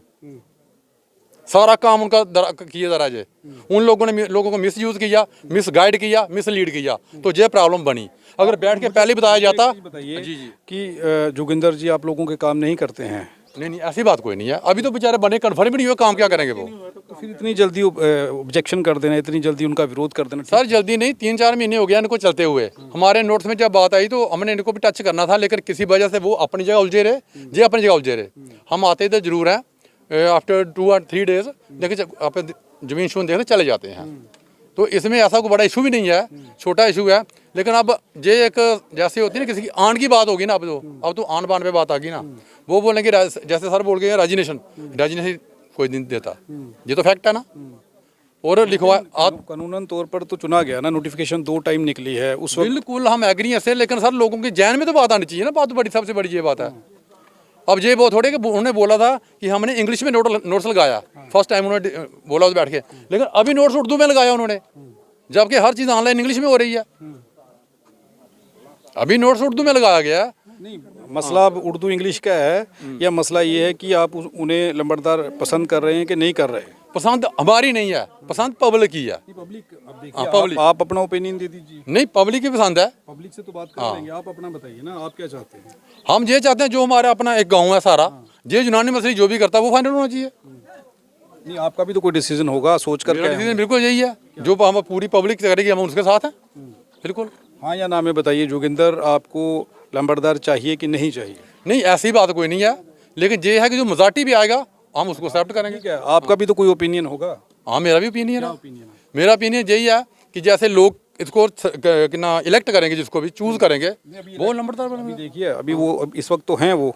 सारा काम उनका किया जा रहा है। उन लोगों ने लोगों को मिस यूज़ किया, मिस गाइड किया, मिस लीड किया, तो ये प्रॉब्लम बनी। अगर बैठ के पहले बताया जाता। बताइए कि जोगिंदर जी आप लोगों के काम नहीं करते हैं। नहीं, ऐसी बात कोई नहीं है। अभी तो बेचारे बने, कन्फर्म ही नहीं हुआ, काम क्या करेंगे वो। तो फिर इतनी जल्दी ऑब्जेक्शन कर देना, इतनी जल्दी उनका विरोध कर देना? सर जल्दी नहीं, 3-4 महीने हो गया इनको चलते हुए। हमारे नोट्स में जब बात आई तो हमने इनको भी टच करना था, लेकिन किसी वजह से वो अपनी जगह उलझे रहे, ये अपनी जगह उलझे रहे। हम आते तो जरूर हैं, आफ्टर 2 or 3 days देखिए आप जमीन शून देखते चले जाते हैं। तो इसमें ऐसा कोई बड़ा इशू भी नहीं है, छोटा इशू है। लेकिन अब ये एक जैसे होती है ना, किसी की आन की बात होगी ना, अब तो आन बान पे बात आ गई ना। वो बोलेंगे जैसे सर बोल गए रेजिग्नेशन कोई नहीं देता, ये तो फैक्ट है ना। और लिखवा आप कानूनन तौर पर तो चुना गया ना, नोटिफिकेशन 2 टाइम निकली है उस वक्त। बिल्कुल हम एग्री हैं से, लेकिन सर लोगों के जहन में तो बात आनी चाहिए ना, बात तो बड़ी सबसे बड़ी ये बात है। अब ये वो थोड़े कि उन्होंने बोला था कि हमने इंग्लिश में नोट्स लगाया, फर्स्ट टाइम उन्होंने बोला तो बैठ के, लेकिन अभी नोट्स उर्दू में लगाया उन्होंने, जबकि हर चीज़ ऑनलाइन इंग्लिश में हो रही है। अभी नोट्स उर्दू में लगाया गया है। नहीं, मसला अब उर्दू इंग्लिश का है या मसला ये है कि आप उन्हें लंबरदार पसंद कर रहे हैं कि नहीं कर रहे हैं? पसंद हमारी नहीं है, पसंद पब्लिक की है। पब्लिक आप अपना ओपिनियन दे दीजिए। नहीं, पब्लिक की पसंद है। पब्लिक से तो बात कर लेंगे, आप अपना बताइए ना, आप क्या चाहते हैं? हम ये चाहते हैं जो हमारा अपना एक गांव है सारा, ये यूनानी मसली जो भी करता है वो फाइनल होना चाहिए। नहीं, आपका भी तो कोई डिसीजन होगा सोच कर। डिसीजन बिल्कुल यही है, जो हम पूरी पब्लिक करेगी हम उसके साथ हैं बिल्कुल। हाँ या ना में बताइए, जोगिंदर आपको लंबरदार चाहिए कि नहीं चाहिए? नहीं, ऐसी बात कोई नहीं है, लेकिन ये है कि जो मेजॉरिटी भी आएगा हम उसको एक्सेप्ट करेंगे। क्या आपका भी तो कोई ओपिनियन होगा? हाँ, मेरा भी ओपिनियन है। मेरा ओपिनियन यही है कि जैसे लोग इसको ना इलेक्ट करेंगे, जिसको भी चूज करेंगे वो लंबरदार बनेंगे। देखिए अभी वो इस वक्त तो हैं वो,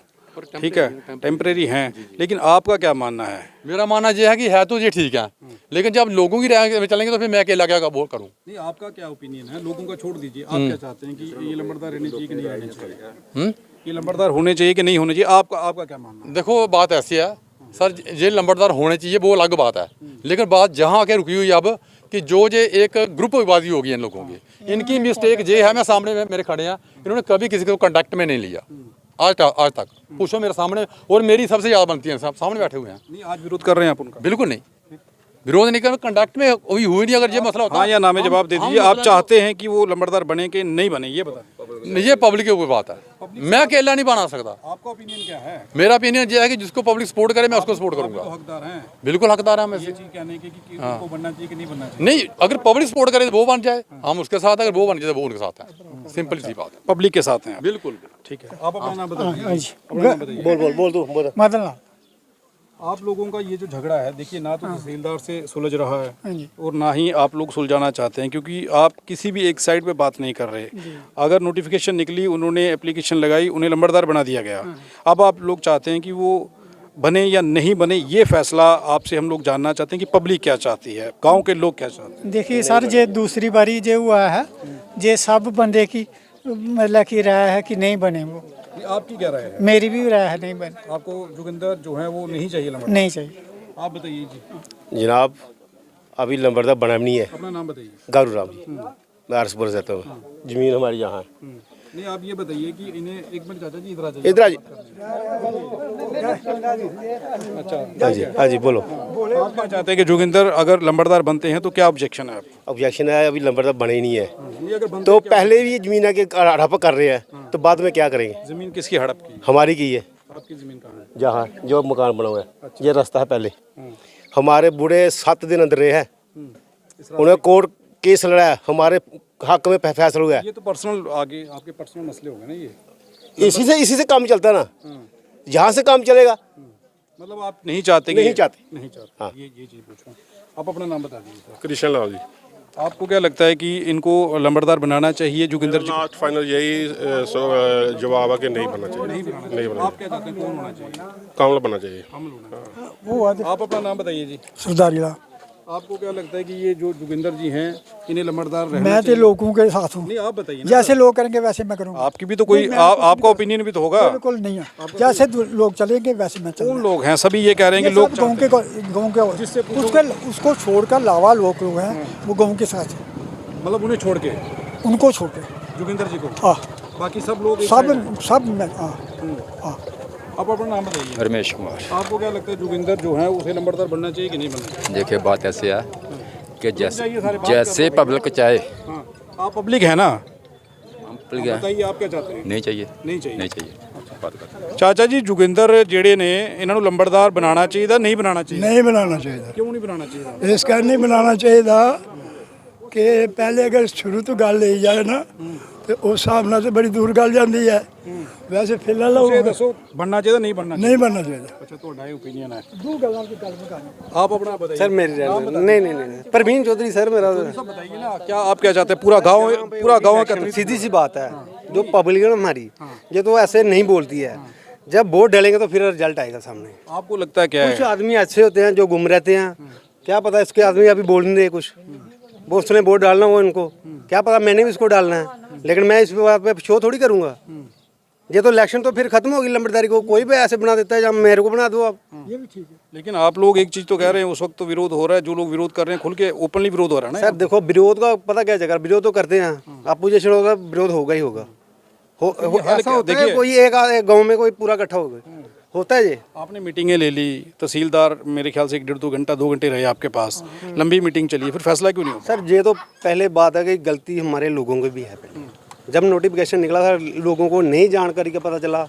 ठीक है, टेम्परेरी हैं, लेकिन आपका क्या मानना है? मेरा मानना यह है कि है तो ये ठीक है, लेकिन जब लोगों की राय में चलेंगे तो फिर मैं अकेला क्या वो करूँ? नहीं, आपका क्या ओपिनियन है? लोगों का छोड़ दीजिए, आप क्या चाहते हैं कि ये लंबरदार रहने चाहिए कि नहीं रहने चाहिए? ये लंबरदार होने चाहिए कि नहीं होने चाहिए? आपका क्या मानना है? देखो बात ऐसी है सर, ये लंबरदार होने चाहिए वो अलग बात है, लेकिन बात जहाँ आके रुकी हुई अब कि जो ये एक ग्रुपबाजी होगी इन लोगों की, इनकी मिस्टेक ये है, मैं सामने में मेरे खड़े हैं, इन्होंने कभी किसी को कंडक्ट में नहीं लिया आज तक पूछो मेरे सामने, और मेरी सबसे ज़्यादा बनती है, सामने बैठे हुए हैं। नहीं, आज विरोध कर रहे हैं आप उनका? बिल्कुल नहीं, विरोध नहीं कर, कंडक्ट में हुई नहीं। अगर ये मसला होता हाँ या ना में जवाब दे दीजिए। आप चाहते हैं कि वो लंबरदार बने कि नहीं बने, ये बताएं। ये पब्लिक के ऊपर बात है, मैं अकेला नहीं बना सकता। आपका ओपिनियन क्या है? मेरा ओपिनियन ये है कि जिसको पब्लिक सपोर्ट करे मैं उसको सपोर्ट करूंगा। हकदार हैं, बिल्कुल हकदार है। मैं ये चीज कहने की कि उनको बनना चाहिए कि नहीं बनना चाहिए? नहीं, अगर पब्लिक सपोर्ट करे तो वो बन जाए, हम उसके साथ, अगर वो बन जाए तो वो उनके साथ है। सिंपल सी बात है, पब्लिक के साथ हैं। बिल्कुल ठीक है, आप अपना नाम बताइए। बोल मदन आप लोगों का ये जो झगड़ा है, देखिए ना तो तहसीलदार से सुलझ रहा है और ना ही आप लोग सुलझाना चाहते हैं, क्योंकि आप किसी भी एक साइड पे बात नहीं कर रहे। अगर नोटिफिकेशन निकली, उन्होंने एप्लीकेशन लगाई, उन्हें लंबरदार बना दिया गया, अब आप लोग चाहते हैं कि वो बने या नहीं बने, ये फैसला आपसे हम लोग जानना चाहते हैं कि पब्लिक क्या चाहती है, गाँव के लोग क्या चाहते हैं। देखिए सर, ये दूसरी बारी जो हुआ है, ये सब बंदे की मतलब की राय है कि नहीं बने वो। आपकी क्या राय है? मेरी भी राय है नहीं बने। आपको जोगिंदर जो है वो नहीं चाहिए लंबरदार? नहीं चाहिए। आप बताइए जी। जनाब अभी लंबरदार बना नहीं है। अपना नाम बताइए। गारू राम जी, मैं आरसपुर से रहता हूँ, जमीन हमारी यहाँ है। नहीं, आप ये बताइए कि इन्हें एक मिनट चाचा जी इधर आ जाइए। इधर आ जी। अच्छा, हाँ जी बोलो। आप क्या चाहते हैं कि जोगिंदर अगर लंबरदार बनते हैं तो क्या ऑब्जेक्शन है? ऑब्जेक्शन है, अभी लंबरदार बने ही नहीं है, तो पहले भी जमीन के हड़प कर रहे हैं, तो बाद में क्या करेंगे? जमीन किसकी हड़प की? हमारी की है। आपकी जमीन कहाँ है? जहाँ जो मकान बना हुआ है, ये रास्ता है पहले। हमारे बूढ़े 7 दिन अंदर रहे हैं, उन्हें कोर्ट केस लड़ा है, हमारे हक में फैसला हुआ है। ये तो पर्सनल, आगे आपके पर्सनल मसले हो गए ना ये। इसी से काम चलता है ना, यहाँ से काम चलेगा। मतलब आप नहीं चाहते? नहीं चाहते। हाँ, ये चीज़ पूछूं। आप अपना नाम बता दीजिए। कृष्ण लाल जी। आपको क्या लगता है कि इनको लंबरदार बनाना चाहिए जोगिंदर जी? फाइनल यही जवाब है कि नहीं बनना चाहिए। नहीं बनना। आप क्या चाहते हैं, कौन होना चाहिए? कामला बनना चाहिए। वो आप अपना नाम बताइए जी। सरदारी लाल। आपको क्या लगता है कि ये जो जोगिंदर जी हैं इन्हें लंबरदार रहना मैं तो चाहिए? लोगों के साथ हूँ। नहीं आप बताइए ना। जैसे लोग करेंगे वैसे मैं करूँगा। आपकी भी तो कोई आपका ओपिनियन भी तो होगा। बिल्कुल नहीं है, जैसे लोग चलेंगे वैसे मैं चलूँगा। कौन लोग हैं? सभी ये कह रहे हैं कि लोग गाँव के उसको छोड़कर लावा लोग हैं वो गाँव के साथ हैं। मतलब उन्हें छोड़ के, उनको छोड़ के जोगिंदर जी को, हाँ बाकी सब लोग एक साइड हैं। सब मैं हाँ। आप अपना नाम बताइए। रमेश कुमार। आपको क्या लगता है जोगिंदर जो है उसे नंबरदार बनना चाहिए कि नहीं बनना चाहिए? देखिए बात ऐसे है कि जैसे पब्लिक चाहे। आप पब्लिक है ना, पब्लिक है। बताइए आप क्या चाहते हैं? नहीं चाहिए, नहीं चाहिए, नहीं चाहिए। बात कर ਚਾਚਾ ਜੀ ਜੋਗਿੰਦਰ ਜਿਹੜੇ ਨੇ ਇਹਨਾਂ ਨੂੰ ਲੰਬੜਦਾਰ ਬਣਾਉਣਾ ਚਾਹੀਦਾ ਨਹੀਂ ਬਣਾਉਣਾ ਚਾਹੀਦਾ? नहीं बनाना चाहिए। ਕਿਉਂ ਨਹੀਂ ਬਣਾਉਣਾ ਚਾਹੀਦਾ? इस कारण नहीं बनाना चाहिए कि पहले अगर शुरू तो गल ली जाए ना तो उस हिसाब नाल तो बड़ी दूर गल जाती है। वैसे फिलहाल ਤੁਸੀਂ ਇਹ ਦੱਸੋ ਬਣਨਾ ਚਾਹੀਦਾ ਨਹੀਂ ਬਣਨਾ नहीं बनना चाहिए। ਅੱਛਾ ਤੁਹਾਡਾ ਇਹ ਓਪੀਨੀਅਨ ਹੈ। दो गल्लां की गल मुकानी। आप अपना बताइए। सर मेरी नहीं परवीन चौधरी सर मेरा सब बताइए ना, क्या आप क्या चाहते हैं? पूरा गांव सीधी सी बात है, जो पब्लिक है ना हमारी ये तो ऐसे नहीं बोलती है, जब वोट डालेंगे तो फिर रिजल्ट आएगा सामने। आपको लगता है क्या कुछ है? आदमी अच्छे होते हैं जो गुम रहते हैं, क्या पता इसके आदमी अभी बोल नहीं रहे कुछ, वो उसने वोट डालना वो इनको क्या पता, मैंने भी इसको डालना है, लेकिन मैं इस बात पे शो थोड़ी करूंगा। ये तो इलेक्शन तो फिर खत्म होगी, लंबड़दारी को कोई भी ऐसे बना देता है, या मेरे को बना दो आप। ये भी ठीक है। लेकिन आप लोग एक चीज तो कह रहे हैं, उस वक्त तो विरोध हो रहा है, जो लोग विरोध कर रहे हैं खुल के ओपनली विरोध हो रहा है ना। सर देखो विरोध का पता क्या जगह, विरोध तो करते हैं, अपोजिशन होगा विरोध होगा ही होगा। ऐसा होता है कोई एक गांव में कोई पूरा इकट्ठा हो गया होता है ये। आपने मीटिंगें ले ली, तहसीलदार मेरे ख्याल से 1.5 2 घंटे रहे आपके पास, लंबी मीटिंग चली, फिर फैसला क्यों नहीं हुआ? सर ये तो पहले बात है कि गलती हमारे लोगों की भी है। पहले जब नोटिफिकेशन निकला था लोगों को नहीं जानकारी का पता चला,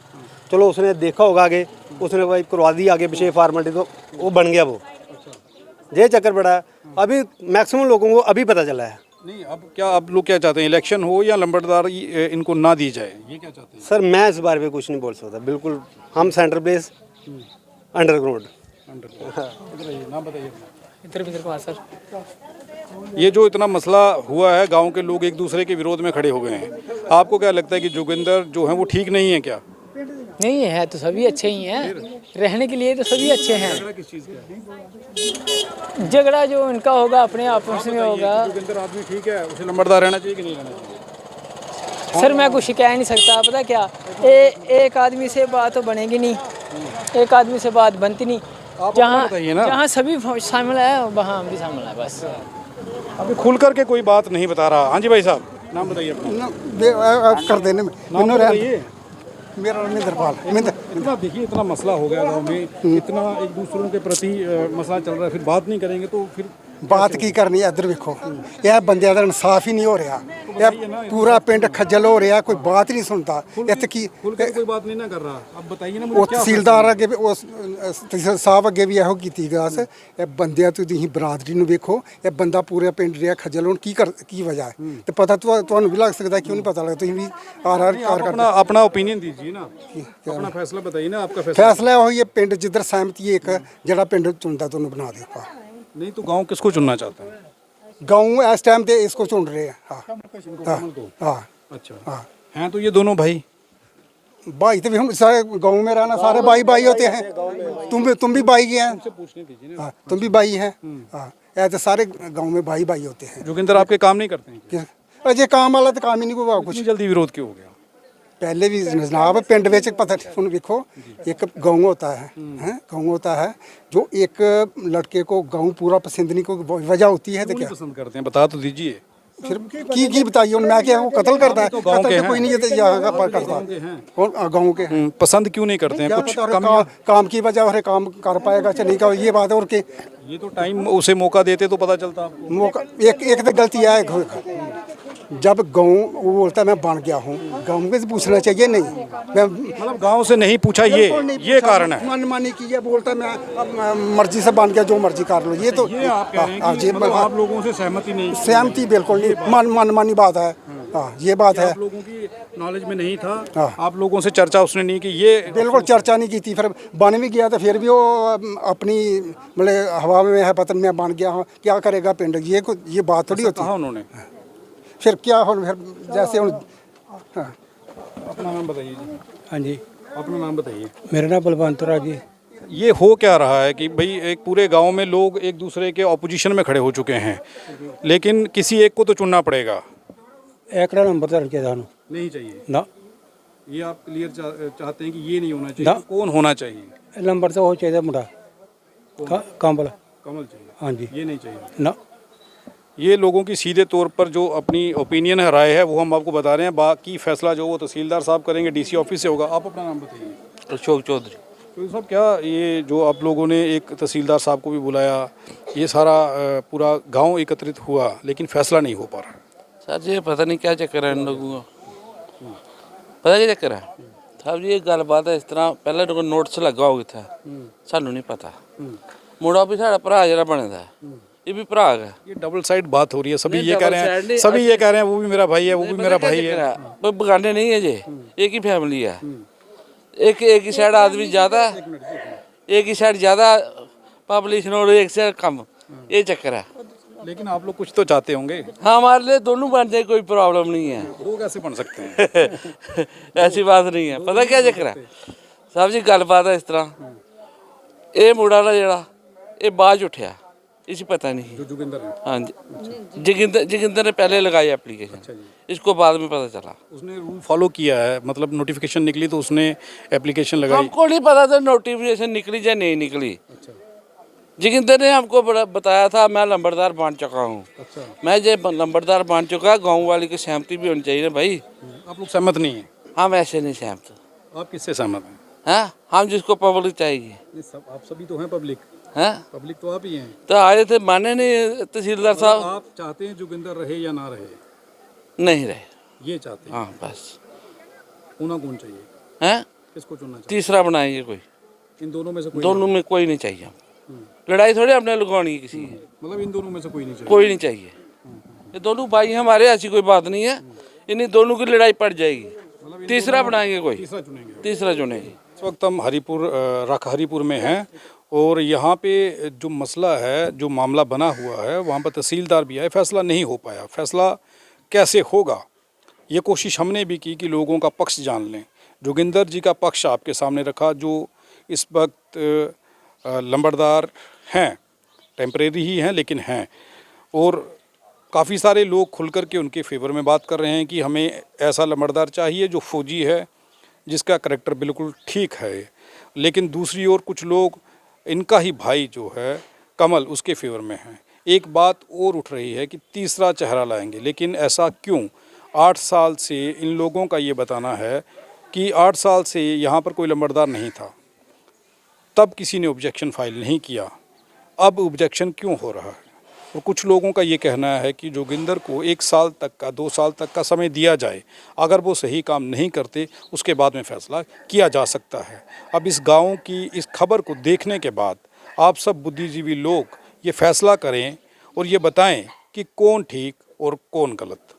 चलो उसने देखा होगा आगे, उसने भाई करवा दी आगे पीछे फॉर्मेलिटी, तो वो बन गया वो, ये चक्कर पड़ा है। अभी मैक्सिमम लोगों को अभी पता चला है। नहीं अब क्या आप लोग क्या चाहते हैं, इलेक्शन हो या लंबड़दार इनको ना दी जाए, ये क्या चाहते हैं? सर मैं इस बारे में कुछ नहीं बोल सकता, बिल्कुल हम सेंटर प्लेस अंडरग्राउंड। नाम बताइए। धर्मेंद्र कुमार सर। ये जो इतना मसला हुआ है, गांव के लोग एक दूसरे के विरोध में खड़े हो गए हैं, आपको क्या लगता है कि जोगिंदर जो है वो ठीक नहीं है क्या? नहीं है तो सभी अच्छे ही हैं, रहने के लिए तो सभी अच्छे हैं। किस चीज़ का झगड़ा जो इनका होगा अपने आपस में होगा। जोगिंदर आदमी ठीक है, उसे लंबड़दार रहना चाहिए कि नहीं रहना चाहिए? सर मैं कुछ कह नहीं सकता, पता क्या, एक आदमी से बात तो बनेगी नहीं, एक आदमी से बात बनती नहीं। जहाँ सभी शामिल है वहाँ हम भी शामिल है बस। अभी खुल करके कोई बात नहीं बता रहा। हाँ जी भाई साहब, नाम बताइए अपना। कर देने में नाम बताइए। मेरा नाम इंद्रपाल। इतना देखिए, इतना मसला हो गया गांव में, इतना एक दूसरों के प्रति मसला चल रहा है, फिर बात नहीं करेंगे तो फिर बात की करनी है। इधर देखो यह बंदे का इंसाफ ही नहीं हो रहा, यह पूरा पिंड खज्जल हो रहा, कोई बात ही नहीं सुनता। कोई बात नहीं ना कर रहा। अब बताइए ना वो तहसीलदार अगे साहब अगे भी यहो की गस, बंदे तुसीं बरादरी नूं वेखो, यह बंदा पूरा पिंड रहा खज्जल होण की वजह है, तो पता तुहानूं भी लग सकता, क्यों नहीं पता लगता? तुसीं भी अपना ओपिनियन दीजिए ना, अपना फैसला बताइए ना। आपका फैसला हो, ये पिंड जिधर सहमति एक जड़ा पिंड चुनता तुहानूं बना दे। नहीं तो गांव किसको चुनना चाहते हैं? गांव इस टाइम पे इसको चुन रहे हैं। हाँ अच्छा हाँ, हैं तो ये दोनों भाई भाई तो भी हम सारे गांव में रहना, सारे भाई भाई होते हैं। तुम भी भाई हैं, हाँ तुम भी भाई हैं। हाँ ऐसे सारे गांव में भाई भाई होते हैं। जोगिंदर आपके काम नहीं करते हैं? अजय काम वाला तो काम ही नहीं हुआ कुछ। जल्दी विरोध क्यों हो गया? पहले भी जनाब पिंड में पता सुन देखो, एक गाँव होता है, गाँव होता है जो एक लड़के को गाँव पूरा पसंद नहीं, कोई वजह होती है तो क्या पसंद करते हैं, बता तो दीजिए। फिर की बताइए, मैं क्या वो कत्ल करता है? कत्ल तो कोई नहीं है यहाँ का करता, गाँव के पसंद क्यों नहीं करते हैं? कुछ काम की वजह और काम कर पाएगा नहीं का, ये बात है। और के ये तो टाइम उसे मौका देते तो पता चलता आपको। मौका एक तो गलती है, जब गाँव वो बोलता है मैं बन गया हूँ, गाँव में से पूछना चाहिए नहीं, मैं मतलब गाँव से नहीं पूछा, ये कारण है। मनमानी की है, बोलता है मैं मर्जी से बन गया, जो मर्जी कर लो। ये तो ये आप कह रहे हैं कि मतलब आप लोगों से सहमति नहीं? सहमति बिल्कुल नहीं, मनमानी बात है। हाँ ये बात है, आप लोगों की नॉलेज में नहीं था, आप लोगों से चर्चा उसने नहीं की? ये बिल्कुल चर्चा नहीं की थी। फिर बन भी गया तो फिर भी वो अपनी मतलब हवा में है, पता मैं बन गया हूँ, क्या करेगा पिंड? ये बात थोड़ी होती है। उन्होंने फिर क्या हो, फिर जैसे अपना नाम बताइए जी। हाँ जी, अपना नाम बताइए। मेरा नाम बलवंत राज जी। ये हो क्या रहा है कि भाई एक पूरे गांव में लोग एक दूसरे के ऑपोजिशन में खड़े हो चुके हैं, लेकिन किसी एक को तो चुनना पड़ेगा। एकड़ा नंबर तो रखे दानो नहीं चाहिए ना, ये आप क्लियर चाहते हैं कि ये नहीं होना चाहिए, तो कौन होना चाहिए? नंबर तो हो चाहिए मुंडा कमल चाहिए। हाँ जी, ये नहीं चाहिए ना। ये लोगों की सीधे तौर पर जो अपनी ओपिनियन है, राय है, वो हम आपको बता रहे हैं। बाकी फैसला जो वो तहसीलदार साहब करेंगे, डीसी ऑफिस से होगा। आप अपना नाम बताइए। अशोक चौधरी। तो साहब, क्या ये जो आप लोगों ने एक तहसीलदार साहब को भी बुलाया, ये सारा पूरा गांव एकत्रित हुआ, लेकिन फैसला नहीं हो पा रहा? सर जी पता नहीं क्या चक्कर है इन लोगों का, पता क्या चक्कर है साहब जी? ये गल बात है इस तरह, पहले नोटिस लगा हो था, सानू नहीं पता। मुड़ा भी साड़ा भरा जरा बने दा, ये भी भरा है। ये डबल साइड बात हो रही है, सभी ये कह रहे हैं, सभी ये कह रहे हैं वो भी मेरा भाई है, वो भी मेरा भाई है। बगाने नहीं है जे, एक ही फैमिली है। एक ही साइड आदमी ज़्यादा, एक ही साइड ज़्यादा पॉपुलेशन और एक साइड कम, ये चक्कर है। लेकिन आप लोग कुछ तो चाहते होंगे। हाँ, हमारे लिए दोनों बन जाए, कोई प्रॉब्लम नहीं है। दो कैसे बन सकते हैं? ऐसी बात नहीं है। पता क्या चक्कर है साहब जी? गल बात है इस तरह, ये मुड़ा ना जरा ये बाद उठा, इसे पता नहीं। जो जोगिंदर है? हाँ जी, जोगिंदर ने पहले लगाई एप्लीकेशन। अच्छा जी। इसको बाद में पता चला। उसने रूल फॉलो किया है, मतलब नोटिफिकेशन निकली तो उसने एप्लीकेशन लगाई। हमको नहीं पता था नोटिफिकेशन निकली या नहीं निकली। अच्छा। जोगिंदर ने हमको बताया था, मैं लंबरदार बन चुका हूँ। अच्छा। मैं जब लंबरदार बन चुका, गाँव वाले की सहमति भी होनी चाहिए ना भाई। आप लोग सहमत नहीं है? हम ऐसे नहीं सहमत। आप किससे सहमत हैं? हाँ, हम जिसको पब्लिक चाहिए। आप सभी तो हैं पब्लिक। हैं? पब्लिक तो आप ही हैं। तो आए थे, माने नहीं तहसीलदार साहब। आप चाहते हैं जोगिंदर रहे या ना रहे? नहीं रहे, ये चाहते हैं। हाँ बस। होना कौन चाहिए? हैं? किसको चुनना चाहिए? तीसरा बनाइए कोई। इन दोनों में से कोई? दोनों में कोई नहीं चाहिए। लड़ाई थोड़ी अपने लगानी है किसी की। मतलब इन दोनों में से कोई नहीं चाहिए? कोई नहीं चाहिए। ये दोनों भाई हमारे, ऐसी कोई बात नहीं है। इन्हीं दोनों की लड़ाई पड़ जाएगी। तीसरा बनाएंगे कोई, तीसरा चुनेंगे। इस वक्त हम हरिपुर में हैं और यहाँ पे जो मसला है, जो मामला बना हुआ है, वहाँ पर तहसीलदार भी आए, फैसला नहीं हो पाया। फैसला कैसे होगा, ये कोशिश हमने भी की कि लोगों का पक्ष जान लें। जोगिंदर जी का पक्ष आपके सामने रखा, जो इस वक्त लंबरदार हैं, टेम्परेरी ही हैं लेकिन हैं, और काफ़ी सारे लोग खुल कर के उनके फेवर में बात कर रहे हैं कि हमें ऐसा लंबरदार चाहिए जो फौजी है, जिसका करैक्टर बिल्कुल ठीक है। लेकिन दूसरी ओर कुछ लोग, इनका ही भाई जो है कमल, उसके फेवर में है। एक बात और उठ रही है कि तीसरा चेहरा लाएंगे, लेकिन ऐसा क्यों? 8 साल से इन लोगों का ये बताना है कि 8 साल से यहाँ पर कोई लंबरदार नहीं था, तब किसी ने ऑब्जेक्शन फाइल नहीं किया, अब ऑब्जेक्शन क्यों हो रहा है? और कुछ लोगों का ये कहना है कि जोगिंदर को 1 साल तक का, 2 साल तक का समय दिया जाए, अगर वो सही काम नहीं करते उसके बाद में फैसला किया जा सकता है। अब इस गांव की इस खबर को देखने के बाद आप सब बुद्धिजीवी लोग ये फैसला करें और ये बताएं कि कौन ठीक और कौन गलत।